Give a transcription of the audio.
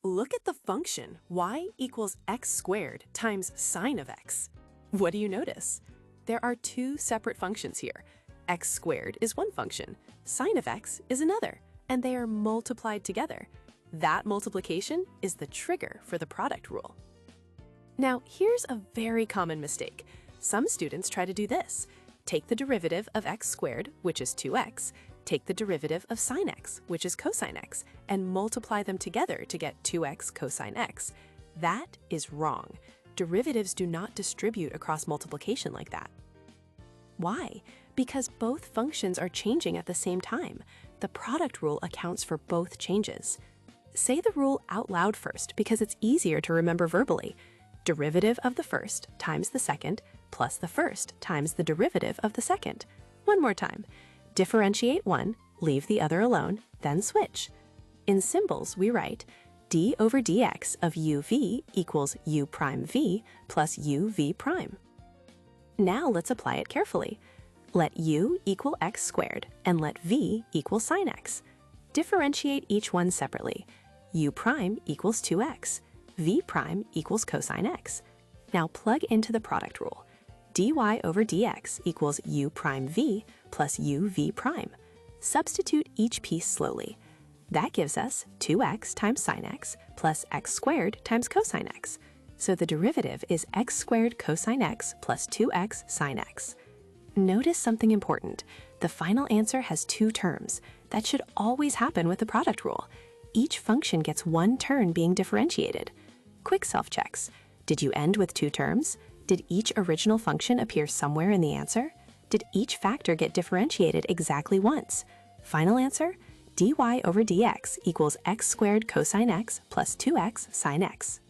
Look at the function y equals x squared times sine of x. What do you notice? There are two separate functions here. X squared is one function, sine of x is another, and they are multiplied together. That multiplication is the trigger for the product rule. Now, here's a very common mistake. Some students try to do this. Take the derivative of x squared, which is 2x, take the derivative of sine x, which is cosine x, and multiply them together to get 2x cosine x. That is wrong. Derivatives do not distribute across multiplication like that. Why? Because both functions are changing at the same time. The product rule accounts for both changes. Say the rule out loud first because it's easier to remember verbally. Derivative of the first times the second plus the first times the derivative of the second. One more time. Differentiate one, leave the other alone, then switch. In symbols, we write d over dx of uv equals u prime v plus uv prime. Now let's apply it carefully. Let u equal x squared and let v equal sine x. Differentiate each one separately. U prime equals 2x. V prime equals cosine x. Now plug into the product rule. dy over dx equals u prime v plus uv prime. Substitute each piece slowly. That gives us 2x times sine x plus x squared times cosine x. So the derivative is x squared cosine x plus 2x sine x. Notice something important. The final answer has two terms. That should always happen with the product rule. Each function gets one term being differentiated. Quick self-checks. Did you end with two terms? Did each original function appear somewhere in the answer? Did each factor get differentiated exactly once? Final answer? dy over dx equals x squared cosine x plus 2x sine x.